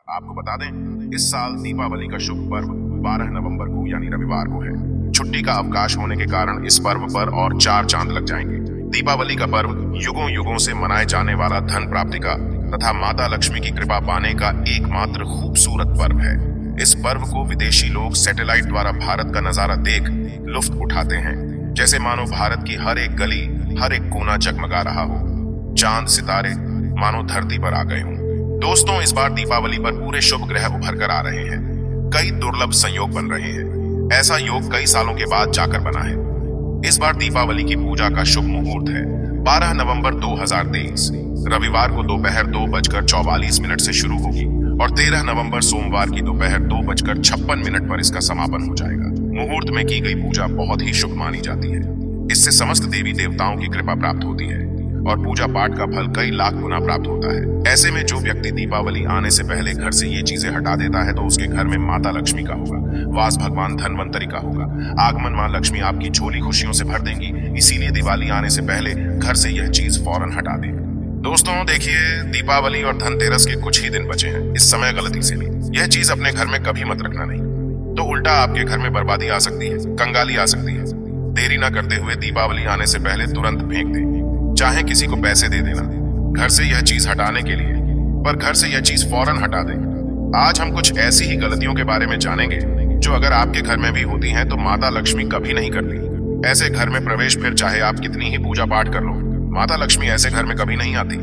आपको बता दें, इस साल दीपावली का शुभ पर्व 12 नवंबर को यानी रविवार को है। छुट्टी का अवकाश होने के कारण इस पर्व पर और 4 चांद लग जाएंगे। दीपावली का पर्व युगों युगों से मनाए जाने वाला धन प्राप्ति का तथा माता लक्ष्मी की कृपा पाने का एकमात्र खूबसूरत पर्व है। इस पर्व को विदेशी लोग सैटेलाइट द्वारा भारत का नजारा देख लुत्फ उठाते हैं, जैसे मानो भारत की हर एक गली, हर एक कोना जगमगा रहा हो। चांद सितारे मानो धरती पर आ गए हों। दोस्तों, इस बार दीपावली पर पूरे शुभ ग्रह उभर कर आ रहे हैं। कई दुर्लभ संयोग बन रहे हैं। ऐसा योग कई सालों के बाद जाकर बना है। इस बार दीपावली की पूजा का शुभ मुहूर्त है 12 नवंबर 2023 रविवार को दोपहर 2:44 से शुरू होगी और 13 नवंबर सोमवार की दोपहर 2:56 पर इसका समापन हो जाएगा। मुहूर्त में की गई पूजा बहुत ही शुभ मानी जाती है। इससे समस्त देवी देवताओं की कृपा प्राप्त होती है और पूजा पाठ का फल कई लाख गुना प्राप्त होता है। ऐसे में जो व्यक्ति दीपावली आने से पहले घर से ये चीजें हटा देता है तो उसके घर में माता लक्ष्मी का होगा, वास भगवान धनवंतरी का होगा, आगमन मां लक्ष्मी आपकी झोली खुशियों से भर देंगी। इसीलिए दिवाली आने से पहले घर से यह चीज फौरन हटा दें। दोस्तों देखिए, दीपावली और धनतेरस के कुछ ही दिन बचे हैं। इस समय गलती से भी यह चीज अपने घर में कभी मत रखना, नहीं तो उल्टा आपके घर में बर्बादी आ सकती है, कंगाली आ सकती है। देरी न करते हुए दीपावली आने से पहले तुरंत फेंक दें, चाहे किसी को पैसे दे देना घर से यह चीज हटाने के लिए, पर घर से यह चीज फौरन हटा दें। आज हम कुछ ऐसी ही गलतियों के बारे में जानेंगे जो अगर आपके घर में भी होती हैं तो माता लक्ष्मी कभी नहीं करती। ऐसे घर में प्रवेश फिर चाहे आप कितनी ही पूजा पाठ कर लो, माता लक्ष्मी ऐसे घर में कभी नहीं आती।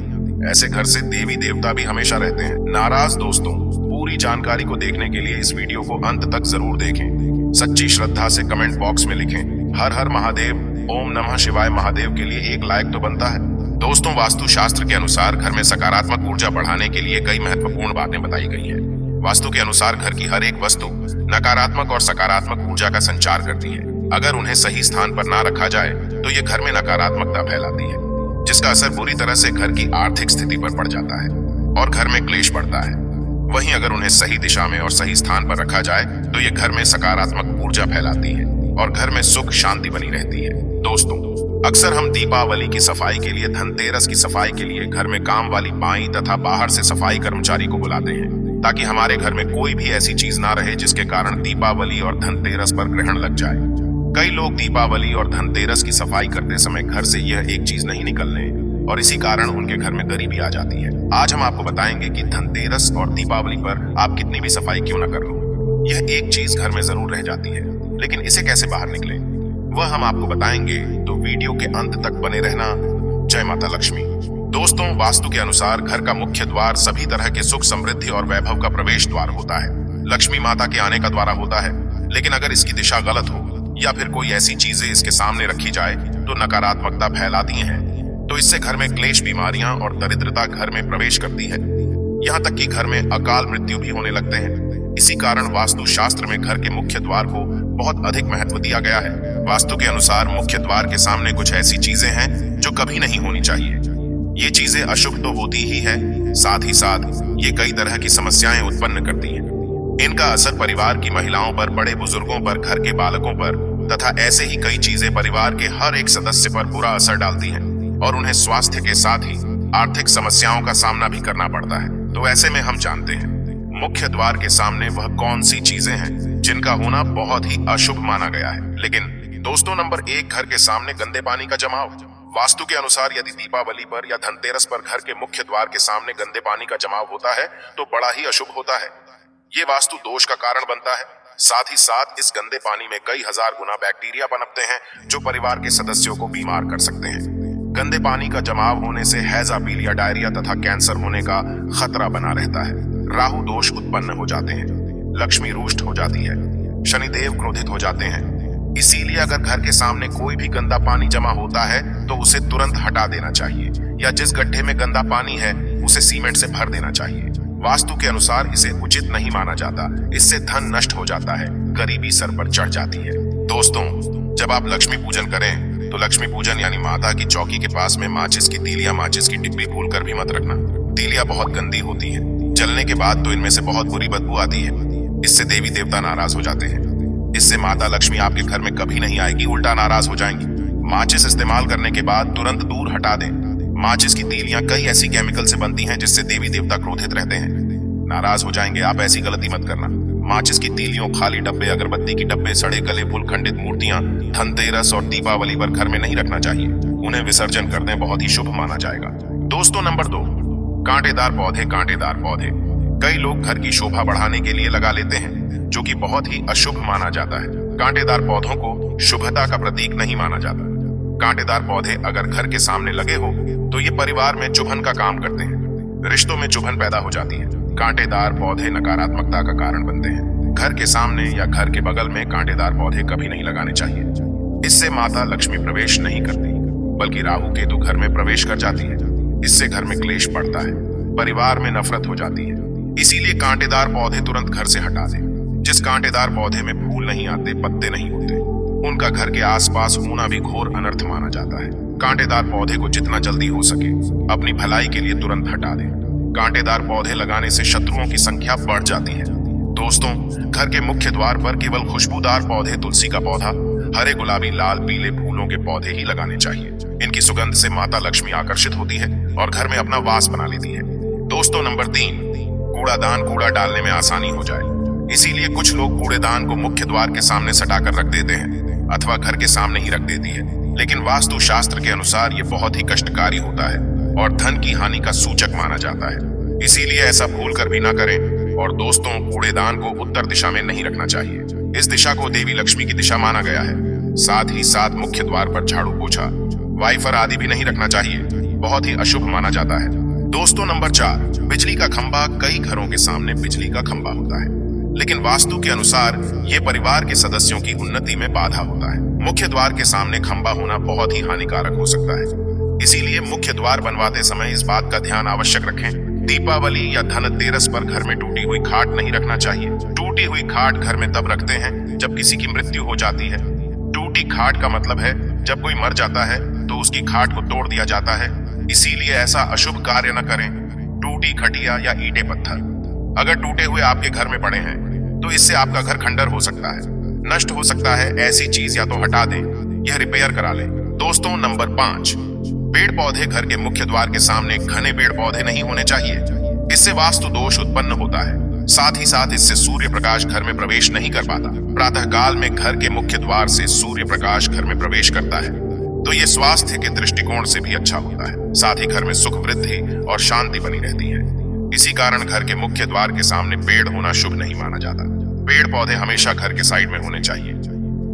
ऐसे घर से देवी देवता भी हमेशा रहते हैं नाराज। दोस्तों, पूरी जानकारी को देखने के लिए इस वीडियो को अंत तक जरूर देखें। सच्ची श्रद्धा से कमेंट बॉक्स में लिखें हर हर महादेव, ओम नमः शिवाय महादेव के लिए एक लाइक तो बनता है। दोस्तों, वास्तु शास्त्र के अनुसार घर में सकारात्मक ऊर्जा बढ़ाने के लिए कई महत्वपूर्ण बातें बताई गई हैं। वास्तु के अनुसार घर की हर एक वस्तु नकारात्मक और सकारात्मक ऊर्जा का संचार करती है। अगर उन्हें सही स्थान पर ना रखा जाए तो ये घर में नकारात्मकता फैलाती है, जिसका असर बुरी तरह से घर की आर्थिक स्थिति पर पड़ जाता है और घर में क्लेश बढ़ता है। वहीं अगर उन्हें सही दिशा में और सही स्थान पर रखा जाए तो ये घर में सकारात्मक ऊर्जा फैलाती है और घर में सुख शांति बनी रहती है। दोस्तों, अक्सर हम दीपावली की सफाई के लिए, धनतेरस की सफाई के लिए घर में काम वाली बाई तथा बाहर से सफाई कर्मचारी को बुलाते हैं, ताकि हमारे घर में कोई भी ऐसी चीज ना रहे जिसके कारण दीपावली और धनतेरस पर ग्रहण लग जाए। कई लोग दीपावली और धनतेरस की सफाई करते समय घर से यह एक चीज नहीं निकलने और इसी कारण उनके घर में गरीबी आ जाती है। आज हम आपको बताएंगे कि धनतेरस और दीपावली पर आप कितनी भी सफाई क्यों न कर लो, यह एक चीज घर में जरूर रह जाती है, लेकिन इसे कैसे बाहर निकले वह हम आपको बताएंगे, तो वीडियो के अंत तक बने रहना। जय माता लक्ष्मी। दोस्तों, वास्तु के अनुसार घर का मुख्य द्वार सभी तरह के सुख, समृद्धि और वैभव का प्रवेश द्वार होता है। लक्ष्मी माता के आने का द्वार होता है, लेकिन अगर इसकी दिशा गलत हो या फिर कोई ऐसी चीजें इसके सामने रखी जाए तो नकारात्मकता फैलाती हैं। तो इससे घर में क्लेश, बीमारियां और दरिद्रता घर में प्रवेश करती है। यहाँ तक कि घर में अकाल मृत्यु भी होने लगते हैं। इसी कारण वास्तु शास्त्र में घर के मुख्य द्वार को बहुत अधिक महत्व दिया गया है। वास्तु के अनुसार मुख्य द्वार के सामने कुछ ऐसी चीजें हैं जो कभी नहीं होनी चाहिए। ये चीजें अशुभ तो होती ही है, साथ ही साथ ये कई तरह की समस्याएं उत्पन्न करती हैं। इनका असर परिवार की महिलाओं पर, बड़े बुजुर्गों पर, घर के बालकों पर तथा ऐसे ही कई चीजें परिवार के हर एक सदस्य पर बुरा असर डालती हैं और उन्हें स्वास्थ्य के साथ ही आर्थिक समस्याओं का सामना भी करना पड़ता है। तो ऐसे में हम जानते हैं मुख्य द्वार के सामने वह कौन सी चीजें हैं जिनका होना बहुत ही अशुभ माना गया है। लेकिन दोस्तों, नंबर 1, घर के सामने गंदे पानी का जमाव। वास्तु के अनुसार यदि दीपावली पर या धनतेरस पर घर के मुख्य द्वार के सामने गंदे पानी का जमाव होता है तो बड़ा ही अशुभ होता है। ये वास्तु दोष का कारण बनता है। साथ ही साथ इस गंदे पानी में कई हजार गुना बैक्टीरिया पनपते हैं जो परिवार के सदस्यों को बीमार कर सकते हैं। गंदे पानी का जमाव होने से हैजा, पीलिया, डायरिया तथा कैंसर होने का खतरा बना रहता है। राहु दोष उत्पन्न हो जाते हैं, लक्ष्मी रुष्ट हो जाती है, शनिदेव क्रोधित हो जाते हैं। इसीलिए अगर घर के सामने कोई भी गंदा पानी जमा होता है तो उसे तुरंत हटा देना चाहिए, या जिस गड्ढे में गंदा पानी है उसे सीमेंट से भर देना चाहिए। वास्तु के अनुसार इसे उचित नहीं माना जाता, इससे धन नष्ट हो जाता है, गरीबी सर पर चढ़ जाती है। दोस्तों, जब आप लक्ष्मी पूजन करें तो लक्ष्मी पूजन यानी माता की चौकी के पास में माचिस की तीलियां, माचिस की डिब्बी भूलकर भी मत रखना। तीलियां बहुत गंदी होती हैं, जलने के बाद तो इनमें से बहुत बुरी बदबू आती है। इससे देवी देवता नाराज हो जाते हैं। इससे माता लक्ष्मी आपके घर में कभी नहीं आएगी, उल्टा नाराज हो जाएंगी। माचिस इस्तेमाल करने के बाद तुरंत दूर हटा दें। माचिस की तीलियां कई ऐसी केमिकल से बनती हैं जिससे देवी देवता क्रोधित रहते हैं। नाराज हो जाएंगे। आप ऐसी गलती मत करना। माचिस की तीलियों, खाली डब्बे, अगरबत्ती की डब्बे, सड़े गले फूल, खंडित मूर्तियां धनतेरस और दीपावली पर घर में नहीं रखना चाहिए। उन्हें विसर्जन कर दें, बहुत ही शुभ माना जाएगा। दोस्तों नंबर 2, कांटेदार पौधे। कांटेदार पौधे कई लोग घर की शोभा बढ़ाने के लिए लगा लेते हैं, जो कि बहुत ही अशुभ माना जाता है। कांटेदार पौधों को शुभता का प्रतीक नहीं माना जाता। कांटेदार पौधे अगर घर के सामने लगे हो तो ये परिवार में चुभन का काम करते हैं, रिश्तों में चुभन पैदा हो जाती है। कांटेदार पौधे नकारात्मकता का कारण बनते हैं। घर के सामने या घर के बगल में कांटेदार पौधे कभी नहीं लगाने चाहिए। इससे माता लक्ष्मी प्रवेश नहीं करती, बल्कि राहु केतु घर में प्रवेश कर जाती है। इससे घर में क्लेश बढ़ता है, परिवार में नफरत हो जाती है। इसीलिए कांटेदार पौधे तुरंत घर से हटा दें। जिस कांटेदार पौधे में फूल नहीं आते, पत्ते नहीं होते, उनका घर के आसपास होना भी घोर अनर्थ माना जाता है। कांटेदार पौधे को जितना जल्दी हो सके अपनी भलाई के लिए तुरंत हटा दें। कांटेदार पौधे लगाने से शत्रुओं की संख्या बढ़ जाती है। दोस्तों, घर के मुख्य द्वार पर केवल खुशबूदार पौधे, तुलसी का पौधा, हरे, गुलाबी, लाल, पीले फूलों के पौधे ही लगाने चाहिए। इनकी सुगंध से माता लक्ष्मी आकर्षित होती है और घर में अपना वास बना लेती है। दोस्तों नंबर 3, कूड़ादान। कूड़ा डालने में आसानी हो जाए, इसीलिए कुछ लोग कूड़ेदान को मुख्य द्वार के सामने सटाकर रख देते हैं अथवा घर के सामने ही रख देती है। लेकिन वास्तु शास्त्र के अनुसार ये बहुत ही कष्टकारी होता है और धन की हानि का सूचक माना जाता है। इसीलिए ऐसा भूल कर भी ना करें। और दोस्तों, कूड़ेदान को उत्तर दिशा में नहीं रखना चाहिए। इस दिशा को देवी लक्ष्मी की दिशा माना गया है। साथ ही साथ मुख्य द्वार पर झाड़ू, पोछा, वाइफर आदि भी नहीं रखना चाहिए, बहुत ही अशुभ माना जाता है। दोस्तों नंबर 4, बिजली का खंभा। कई घरों के सामने बिजली का खंभा होता है, लेकिन वास्तु के अनुसार ये परिवार के सदस्यों की उन्नति में बाधा होता है। मुख्य द्वार के सामने खंभा होना बहुत ही हानिकारक हो सकता है। इसीलिए मुख्य द्वार बनवाते समय इस बात का ध्यान आवश्यक रखें। दीपावली या धनतेरस पर घर में टूटी हुई खाट नहीं रखना चाहिए। टूटी हुई खाट घर में तब रखते हैं जब किसी की मृत्यु हो जाती है। टूटी खाट का मतलब है जब कोई मर जाता है तो उसकी खाट को तोड़ दिया जाता है। इसीलिए ऐसा अशुभ कार्य न करें। टूटी खटिया या ईंटे पत्थर अगर टूटे हुए आपके घर में पड़े हैं तो इससे आपका घर खंडर हो सकता है, नष्ट हो सकता है। ऐसी चीज या तो हटा दें या रिपेयर करा लें। दोस्तों नंबर 5, पेड़ पौधे। घर के मुख्य द्वार के सामने घने पेड़ पौधे नहीं होने चाहिए। इससे वास्तु दोष उत्पन्न होता है। साथ ही साथ इससे सूर्य प्रकाश घर में प्रवेश नहीं कर पाता। प्रातः काल में घर के मुख्य द्वार से सूर्य प्रकाश घर में प्रवेश करता है तो ये स्वास्थ्य के दृष्टिकोण से भी अच्छा होता है। साथ ही घर में सुख, वृद्धि और शांति बनी रहती है। इसी कारण घर के मुख्य द्वार के सामने पेड़ होना शुभ नहीं माना जाता। पेड़ पौधे हमेशा घर के साइड में होने चाहिए,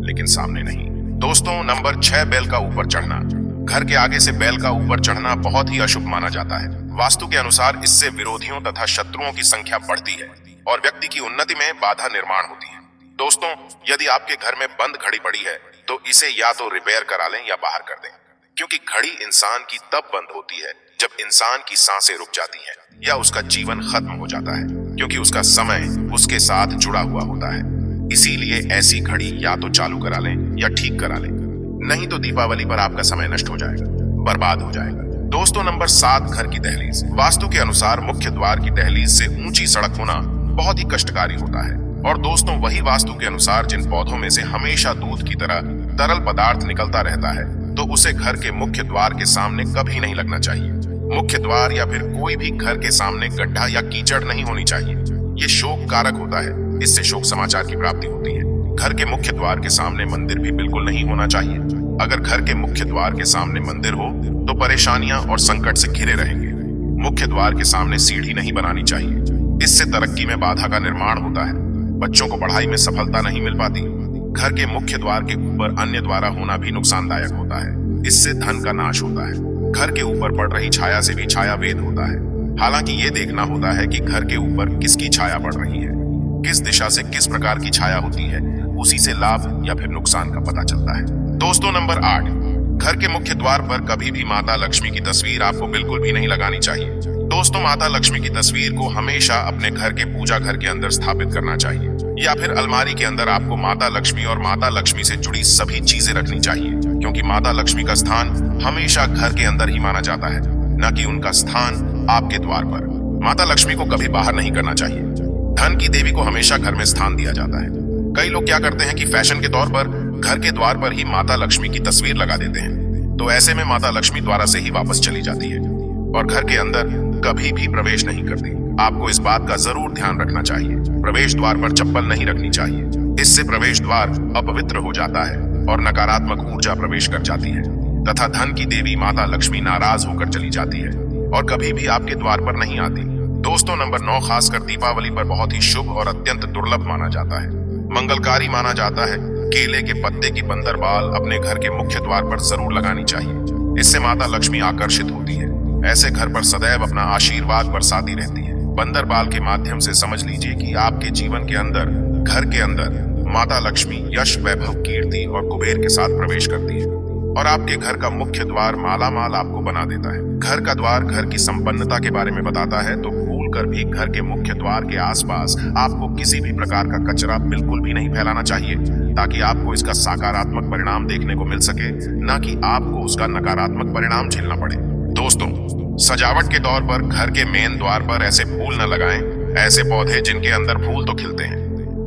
लेकिन सामने नहीं। दोस्तों नंबर 6, बैल का ऊपर चढ़ना। घर के आगे से बैल का ऊपर चढ़ना बहुत ही अशुभ माना जाता है। वास्तु के अनुसार इससे विरोधियों तथा शत्रुओं की संख्या बढ़ती है और व्यक्ति की उन्नति में बाधा निर्माण होती है। दोस्तों, यदि आपके घर में बंद घड़ी पड़ी है तो इसे या तो रिपेयर करा लें या बाहर कर दें, क्योंकि घड़ी इंसान की तब बंद होती है जब इंसान की सांसें रुक जाती हैं या उसका जीवन खत्म हो जाता है, क्योंकि उसका समय उसके साथ जुड़ा हुआ होता है। इसीलिए ऐसी घड़ी या तो चालू करा लें या ठीक करा लें, नहीं तो दीपावली पर आपका समय नष्ट हो जाएगा, बर्बाद हो जाएगा। दोस्तों नंबर 7, घर की दहलीज। वास्तु के अनुसार मुख्य द्वार की दहलीज से ऊंची सड़क होना बहुत ही कष्टकारी होता है। और दोस्तों, वही वास्तु के अनुसार जिन पौधों में से हमेशा दूध की तरह तरल पदार्थ निकलता रहता है तो उसे घर के मुख्य द्वार के सामने कभी नहीं लगना चाहिए। मुख्य द्वार या फिर कोई भी घर के सामने गड्ढा या कीचड़ नहीं होनी चाहिए। ये शोक कारक होता है, इससे शोक समाचार की प्राप्ति होती है। घर के मुख्य द्वार के सामने मंदिर भी बिल्कुल नहीं होना चाहिए। अगर घर के मुख्य द्वार के सामने मंदिर हो तो परेशानियां और संकट से घिरे रहेंगे। मुख्य द्वार के सामने सीढ़ी नहीं बनानी चाहिए, इससे तरक्की में बाधा का निर्माण होता है। बच्चों को पढ़ाई में सफलता नहीं मिल पाती। घर के मुख्य द्वार के ऊपर अन्य द्वारा होना भी नुकसानदायक होता है, इससे धन का नाश होता है। घर के ऊपर पड़ रही छाया से भी छाया वेद होता है। हालांकि ये देखना होता है कि घर के ऊपर किसकी छाया पड़ रही है, किस दिशा से किस प्रकार की छाया होती है, उसी से लाभ या फिर नुकसान का पता चलता है। दोस्तों नंबर 8, घर के मुख्य द्वार पर कभी भी माता लक्ष्मी की तस्वीर आपको बिल्कुल भी नहीं लगानी चाहिए। दोस्तों, माता लक्ष्मी की तस्वीर को हमेशा अपने घर के पूजा घर के अंदर स्थापित करना चाहिए या फिर अलमारी के अंदर आपको माता लक्ष्मी और माता लक्ष्मी से जुड़ी सभी चीजें रखनी चाहिए, क्योंकि माता लक्ष्मी का स्थान हमेशा घर के अंदर ही माना जाता है, न कि उनका स्थान आपके द्वार पर। माता लक्ष्मी को कभी बाहर नहीं करना चाहिए। धन की देवी को हमेशा घर में स्थान दिया जाता है। कई लोग क्या करते हैं कि फैशन के तौर पर घर के द्वार पर ही माता लक्ष्मी की तस्वीर लगा देते हैं, तो ऐसे में माता लक्ष्मी द्वारा से ही वापस चली जाती है और घर के अंदर कभी भी प्रवेश नहीं करती। आपको इस बात का जरूर ध्यान रखना चाहिए, प्रवेश द्वार पर चप्पल नहीं रखनी चाहिए। इससे प्रवेश द्वार अपवित्र हो जाता है और नकारात्मक ऊर्जा प्रवेश कर जाती है तथा धन की देवी माता लक्ष्मी नाराज होकर चली जाती है और कभी भी आपके द्वार पर नहीं आती। दोस्तों, नंबर 9 खासकर दीपावली पर बहुत ही शुभ और अत्यंत दुर्लभ माना जाता है, मंगलकारी माना जाता है। केले के पत्ते की बंदर बाल अपने घर के मुख्य द्वार पर जरूर लगानी चाहिए। इससे माता लक्ष्मी आकर्षित होती है। ऐसे घर पर सदैव अपना आशीर्वाद बरसाती रहती है। बंदर बाल के माध्यम से समझ लीजिए कि आपके जीवन के अंदर, घर के अंदर माता लक्ष्मी यश, वैभव, कीर्ति और कुबेर के साथ प्रवेश करती है और आपके घर का मुख्य द्वार मालामाल आपको बना देता है। घर का द्वार घर की संपन्नता के बारे में बताता है, तो भूल कर भी घर के मुख्य द्वार के आसपास आपको किसी भी प्रकार का कचरा बिल्कुल भी नहीं फैलाना चाहिए, ताकि आपको इसका सकारात्मक परिणाम देखने को मिल सके, न कि आपको उसका नकारात्मक परिणाम झेलना पड़े। दोस्तों, सजावट के तौर पर घर के मेन द्वार पर ऐसे फूल न लगाएं, ऐसे पौधे जिनके अंदर फूल तो खिलते हैं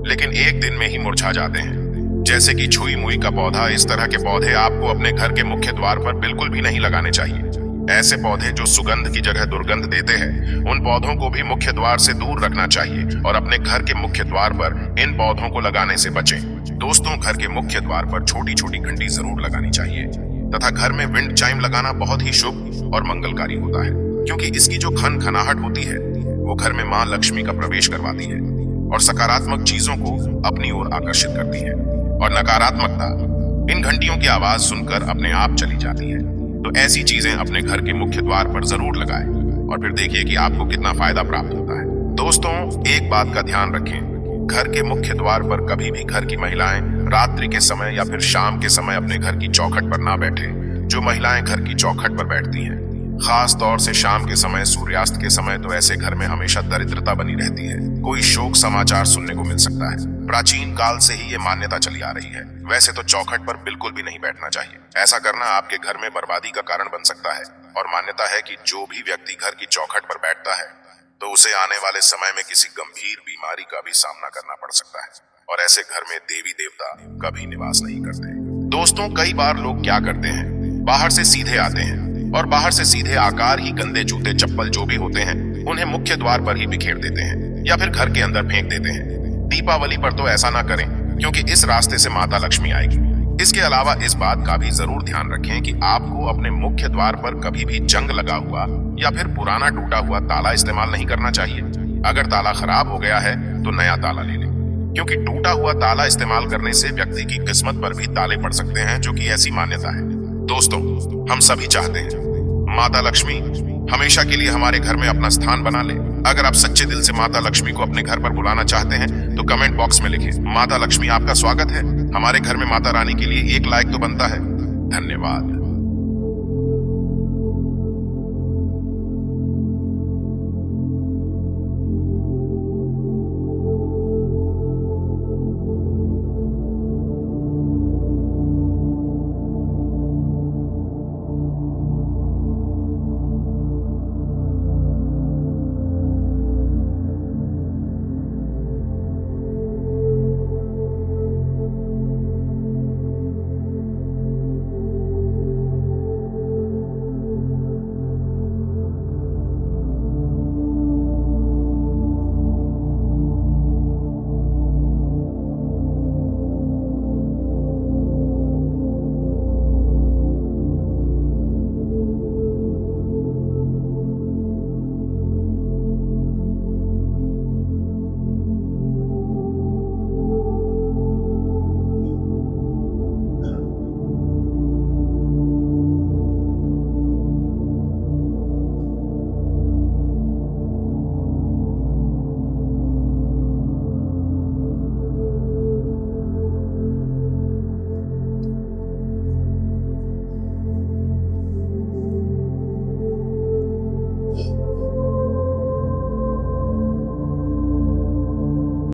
लेकिन एक दिन में ही मुरझा जाते हैं, जैसे कि छुई मुई का पौधा। इस तरह के पौधे आपको अपने घर के मुख्य द्वार पर बिल्कुल भी नहीं लगाने चाहिए। ऐसे पौधे जो सुगंध की जगह दुर्गंध देते हैं, उन पौधों को भी मुख्य द्वार से दूर रखना चाहिए और अपने घर के मुख्य द्वार पर इन पौधों को लगाने से बचें। दोस्तों, घर के मुख्य द्वार पर छोटी छोटी घंटी जरूर लगानी चाहिए तथा घर में विंड चाइम लगाना बहुत ही शुभ और मंगलकारी होता है, क्योंकि इसकी जो खनखनाहट होती है वो घर में मां लक्ष्मी का प्रवेश करवाती है और सकारात्मक चीजों को अपनी ओर आकर्षित करती है और नकारात्मकता इन घंटियों की आवाज सुनकर अपने आप चली जाती है। तो ऐसी चीजें अपने घर के मुख्य द्वार पर जरूर लगाएं और फिर देखिए कि आपको कितना फायदा प्राप्त होता है। दोस्तों, एक बात का ध्यान रखें, घर के मुख्य द्वार पर कभी भी घर की महिलाएं रात्रि के समय या फिर शाम के समय अपने घर की चौखट पर ना बैठे। जो महिलाएं घर की चौखट पर बैठती हैं, खास तौर से शाम के समय, सूर्यास्त के समय, तो ऐसे घर में हमेशा दरिद्रता बनी रहती है। कोई शोक समाचार सुनने को मिल सकता है। प्राचीन काल से ही ये मान्यता चली आ रही है। वैसे तो चौखट पर बिल्कुल भी नहीं बैठना चाहिए। ऐसा करना आपके घर में बर्बादी का कारण बन सकता है और मान्यता है कि जो भी व्यक्ति घर की चौखट पर बैठता है तो उसे आने वाले समय में किसी गंभीर बीमारी का भी सामना करना पड़ सकता है और ऐसे घर में देवी देवता कभी निवास नहीं करते। दोस्तों, कई बार लोग क्या करते हैं, बाहर से सीधे आते हैं और बाहर से सीधे आकार ही गंदे जूते, चप्पल जो भी होते हैं उन्हें मुख्य द्वार पर ही बिखेर देते हैं या फिर घर के अंदर फेंक देते हैं। दीपावली पर तो ऐसा ना करें, क्योंकि इस रास्ते से माता लक्ष्मी आएगी। इसके अलावा इस बात का भी जरूर ध्यान रखें कि आपको अपने मुख्य द्वार पर कभी भी जंग लगा हुआ या फिर पुराना टूटा हुआ ताला इस्तेमाल नहीं करना चाहिए। अगर ताला खराब हो गया है तो नया ताला ले लें, क्योंकि टूटा हुआ ताला इस्तेमाल करने से व्यक्ति की किस्मत पर भी ताले पड़ सकते हैं, जो कि ऐसी मान्यता है। दोस्तों, हम सभी चाहते हैं माता लक्ष्मी हमेशा के लिए हमारे घर में अपना स्थान बना ले। अगर आप सच्चे दिल से माता लक्ष्मी को अपने घर पर बुलाना चाहते हैं तो कमेंट बॉक्स में लिखें, माता लक्ष्मी आपका स्वागत है। हमारे घर में माता रानी के लिए एक लाइक तो बनता है। धन्यवाद।